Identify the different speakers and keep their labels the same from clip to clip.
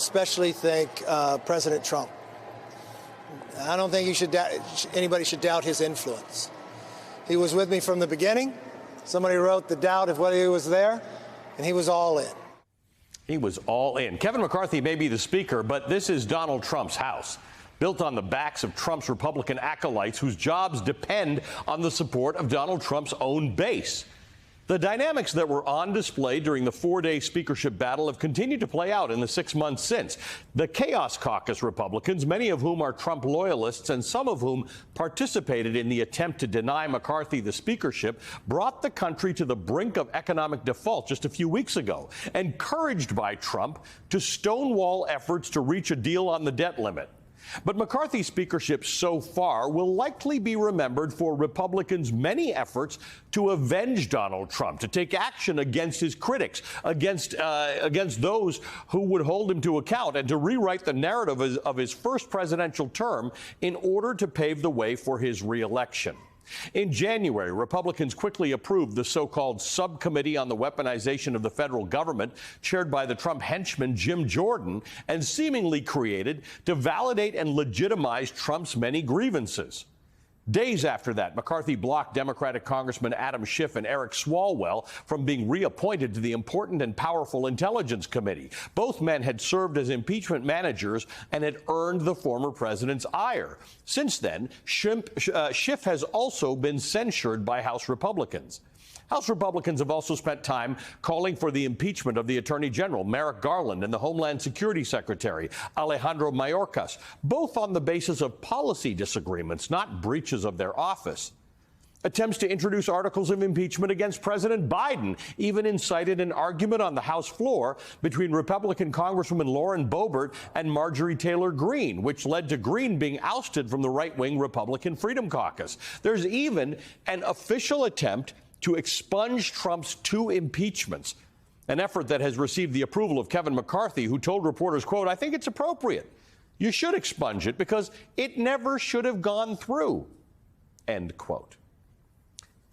Speaker 1: especially thank President Trump. I don't think anybody should doubt his influence. He was with me from the beginning. Somebody wrote the doubt of whether he was there, and he was all in.
Speaker 2: He was all in. Kevin McCarthy may be the speaker, but this is Donald Trump's house, built on the backs of Trump's Republican acolytes whose jobs depend on the support of Donald Trump's own base. The dynamics that were on display during the 4-day speakership battle have continued to play out in the 6 months since. The Chaos Caucus Republicans, many of whom are Trump loyalists and some of whom participated in the attempt to deny McCarthy the speakership, brought the country to the brink of economic default just a few weeks ago, encouraged by Trump to stonewall efforts to reach a deal on the debt limit. But McCarthy's speakership so far will likely be remembered for Republicans' many efforts to avenge Donald Trump, to take action against his critics, against those who would hold him to account, and to rewrite the narrative of his first presidential term in order to pave the way for his reelection. In January, Republicans quickly approved the so-called subcommittee on the weaponization of the federal government, chaired by the Trump henchman Jim Jordan, and seemingly created to validate and legitimize Trump's many grievances. Days after that, McCarthy blocked Democratic Congressman Adam Schiff and Eric Swalwell from being reappointed to the important and powerful Intelligence Committee. Both men had served as impeachment managers and had earned the former president's ire. Since then, Schiff has also been censured by House Republicans. House Republicans have also spent time calling for the impeachment of the Attorney General, Merrick Garland, and the Homeland Security Secretary, Alejandro Mayorkas, both on the basis of policy disagreements, not breaches of their office. Attempts to introduce articles of impeachment against President Biden even incited an argument on the House floor between Republican Congresswoman Lauren Boebert and Marjorie Taylor Greene, which led to Greene being ousted from the right-wing Republican Freedom Caucus. There's even an official attempt to expunge Trump's 2 impeachments, an effort that has received the approval of Kevin McCarthy, who told reporters, quote, "I think it's appropriate. You should expunge it because it never should have gone through," end quote.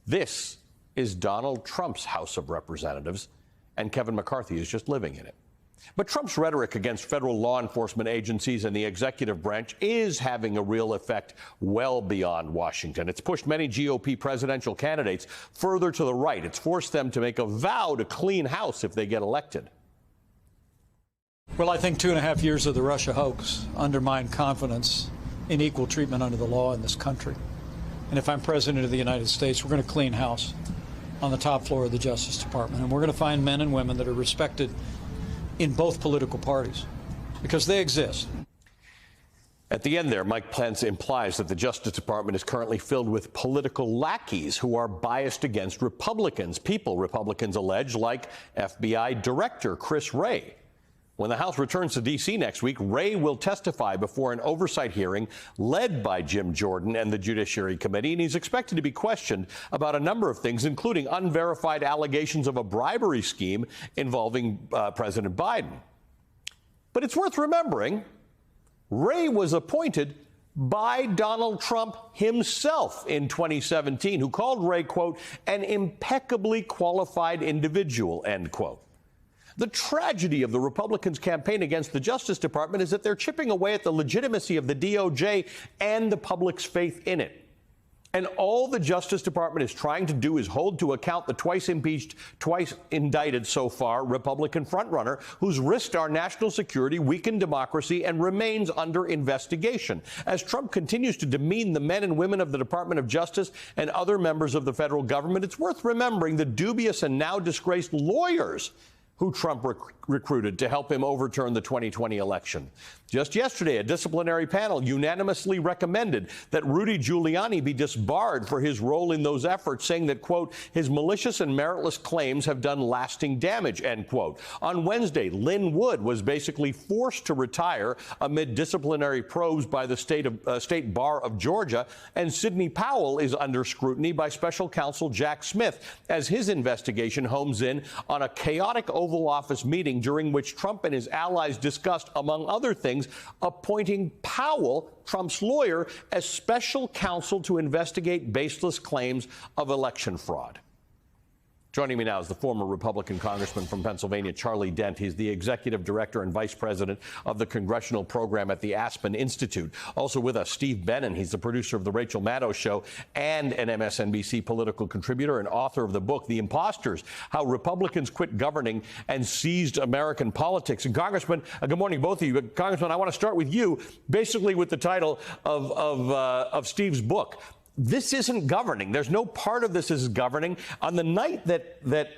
Speaker 2: This is Donald Trump's House of Representatives, and Kevin McCarthy is just living in it. But Trump's rhetoric against federal law enforcement agencies and the executive branch is having a real effect well beyond Washington. It's pushed many GOP presidential candidates further to the right. It's forced them to make a vow to clean house if they get elected.
Speaker 3: Well, I think 2.5 years of the Russia hoax undermined confidence in equal treatment under the law in this country. And if I'm president of the United States, we're going to clean house on the top floor of the Justice Department. And we're going to find men and women that are respected in both political parties, because they exist.
Speaker 2: At the end there, Mike Pence implies that the Justice Department is currently filled with political lackeys who are biased against Republicans, people Republicans allege, like FBI Director Chris Wray. When the House returns to D.C. next week, Wray will testify before an oversight hearing led by Jim Jordan and the Judiciary Committee, and he's expected to be questioned about a number of things, including unverified allegations of a bribery scheme involving President Biden. But it's worth remembering, Wray was appointed by Donald Trump himself in 2017, who called Wray, quote, "an impeccably qualified individual," end quote. The tragedy of the Republicans' campaign against the Justice Department is that they're chipping away at the legitimacy of the DOJ and the public's faith in it. And all the Justice Department is trying to do is hold to account the twice impeached, twice indicted so far Republican frontrunner who's risked our national security, weakened democracy, and remains under investigation. As Trump continues to demean the men and women of the Department of Justice and other members of the federal government, it's worth remembering the dubious and now disgraced lawyers who Trump recruited to help him overturn the 2020 election. Just yesterday, a disciplinary panel unanimously recommended that Rudy Giuliani be disbarred for his role in those efforts, saying that, quote, "his malicious and meritless claims have done lasting damage," end quote. On Wednesday, Lynn Wood was basically forced to retire amid disciplinary probes by the State Bar of Georgia, and Sidney Powell is under scrutiny by special counsel Jack Smith as his investigation homes in on a chaotic Oval Office meeting during which Trump and his allies discussed, among other things, appointing Powell, Trump's lawyer, as special counsel to investigate baseless claims of election fraud. Joining me now is the former Republican congressman from Pennsylvania, Charlie Dent. He's the executive director and vice president of the congressional program at the Aspen Institute. Also with us, Steve Bannon. He's the producer of The Rachel Maddow Show and an MSNBC political contributor and author of the book, The Imposters, How Republicans Quit Governing and Seized American Politics. And Congressman, good morning, both of you. But Congressman, I want to start with you, basically with the title of Steve's book. This isn't governing. There's no part of this is governing. On the night that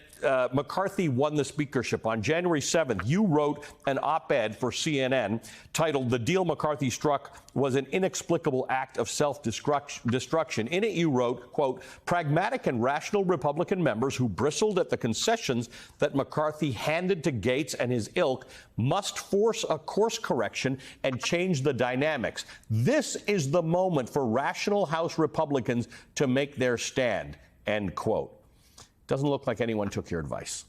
Speaker 2: McCarthy won the speakership on January 7th, you wrote an op-ed for CNN titled "The Deal McCarthy Struck Was an Inexplicable Act of Self-Destruction." In it, you wrote, quote, "Pragmatic and rational Republican members who bristled at the concessions that McCarthy handed to Gates and his ilk must force a course correction and change the dynamics. This is the moment for rational House Republicans to make their stand," end quote. Doesn't look like anyone took your advice.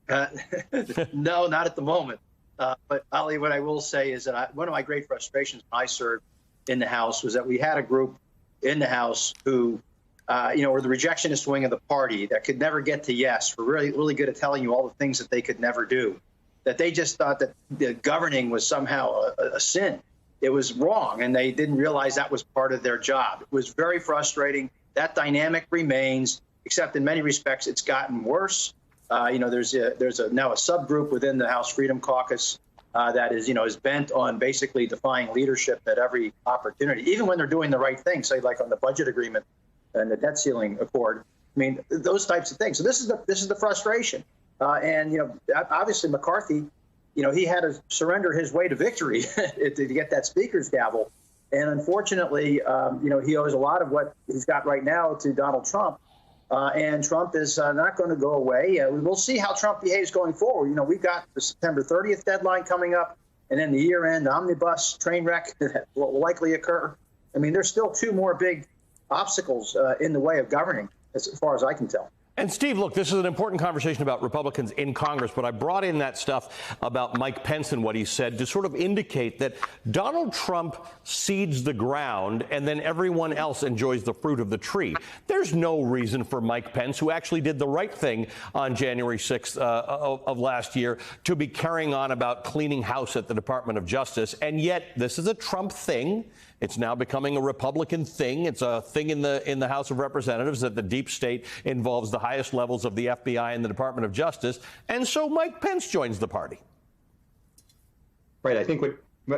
Speaker 4: No, not at the moment. But Ali, what I will say is that one of my great frustrations when I served in the House was that we had a group in the House who, were the rejectionist wing of the party that could never get to yes, were really, really good at telling you all the things that they could never do, that they just thought that the governing was somehow a sin. It was wrong, and they didn't realize that was part of their job. It was very frustrating. That dynamic remains, except in many respects, it's gotten worse. There's now a subgroup within the House Freedom Caucus that is bent on basically defying leadership at every opportunity, even when they're doing the right thing, say like on the budget agreement and the debt ceiling accord. I mean, those types of things. So this is the frustration. Obviously McCarthy, he had to surrender his way to victory to get that speaker's gavel. And unfortunately, he owes a lot of what he's got right now to Donald Trump. And Trump is not going to go away. We'll see how Trump behaves going forward. We've got the September 30th deadline coming up, and then the year-end omnibus train wreck that will likely occur. I mean, there's still two more big obstacles in the way of governing, as far as I can tell.
Speaker 2: And Steve, look, this is an important conversation about Republicans in Congress, but I brought in that stuff about Mike Pence and what he said to sort of indicate that Donald Trump seeds the ground and then everyone else enjoys the fruit of the tree. There's no reason for Mike Pence, who actually did the right thing on January 6th of last year, to be carrying on about cleaning house at the Department of Justice. And yet this is a Trump thing. It's now becoming a Republican thing. It's a thing in the House of Representatives that the deep state involves the highest levels of the FBI and the Department of Justice. And so Mike Pence joins the party.
Speaker 5: Right. I think one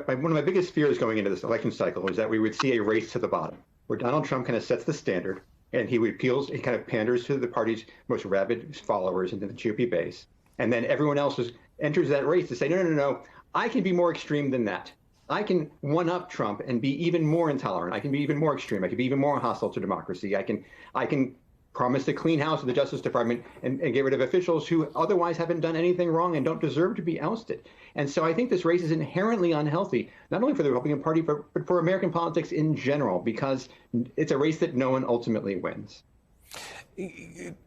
Speaker 5: of my biggest fears going into this election cycle was that we would see a race to the bottom, where Donald Trump kind of sets the standard and he kind of panders to the party's most rabid followers and to the GOP base. And then everyone else enters that race to say, no, I can be more extreme than that. I can one-up Trump and be even more intolerant. I can be even more extreme. I can be even more hostile to democracy. I can promise to clean house of the Justice Department and get rid of officials who otherwise haven't done anything wrong and don't deserve to be ousted. And so I think this race is inherently unhealthy, not only for the Republican Party, but for American politics in general, because it's a race that no one ultimately wins.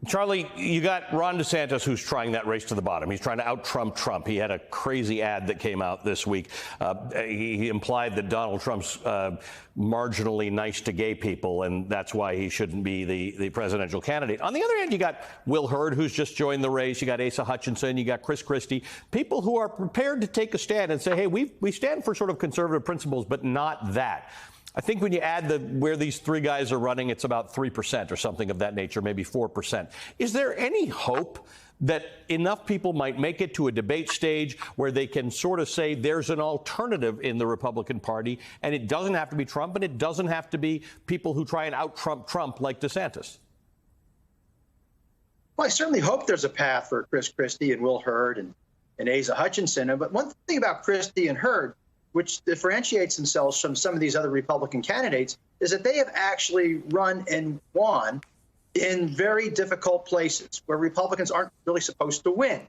Speaker 2: Charlie, you got Ron DeSantis, who's trying that race to the bottom. He's trying to out-Trump Trump. He had a crazy ad that came out this week. He implied that Donald Trump's marginally nice to gay people, and that's why he shouldn't be the presidential candidate. On the other hand, you got Will Hurd, who's just joined the race. You got Asa Hutchinson. You got Chris Christie. People who are prepared to take a stand and say, hey, we stand for sort of conservative principles, but not that. I think when you add where these three guys are running, it's about 3% or something of that nature, maybe 4%. Is there any hope that enough people might make it to a debate stage where they can sort of say there's an alternative in the Republican Party, and it doesn't have to be Trump, and it doesn't have to be people who try and out-Trump Trump like DeSantis?
Speaker 4: Well, I certainly hope there's a path for Chris Christie and Will Hurd and Asa Hutchinson. But one thing about Christie and Hurd, which differentiates themselves from some of these other Republican candidates, is that they have actually run and won in very difficult places where Republicans aren't really supposed to win.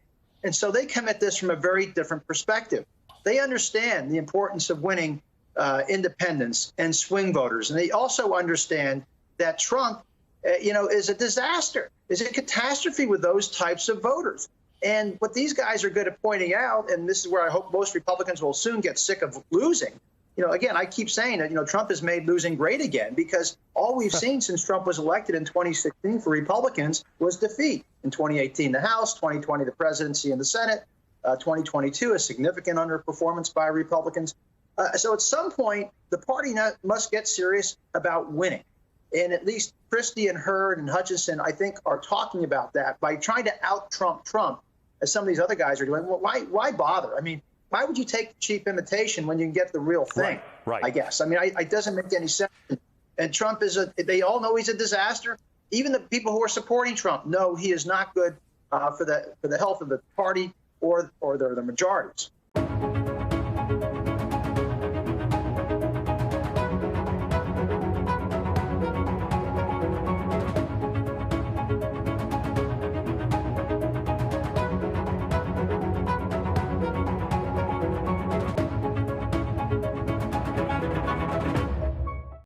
Speaker 4: And so they come at this from a very different perspective. They understand the importance of winning independents and swing voters. And they also understand that Trump, is a disaster, is a catastrophe with those types of voters. And what these guys are good at pointing out, and this is where I hope most Republicans will soon get sick of losing, again, I keep saying that, Trump has made losing great again, because all we've seen since Trump was elected in 2016 for Republicans was defeat. In 2018, the House, 2020, the presidency and the Senate, 2022, a significant underperformance by Republicans. So at some point, the party must get serious about winning. And at least Christie and Hurd and Hutchinson, I think, are talking about that by trying to out-Trump Trump, as some of these other guys are doing. Well, why bother? I mean, why would you take the cheap imitation when you can get the real thing?
Speaker 2: Right.
Speaker 4: I guess. I mean, it doesn't make any sense. And Trump they all know he's a disaster. Even the people who are supporting Trump know he is not good for the health of the party or the majorities.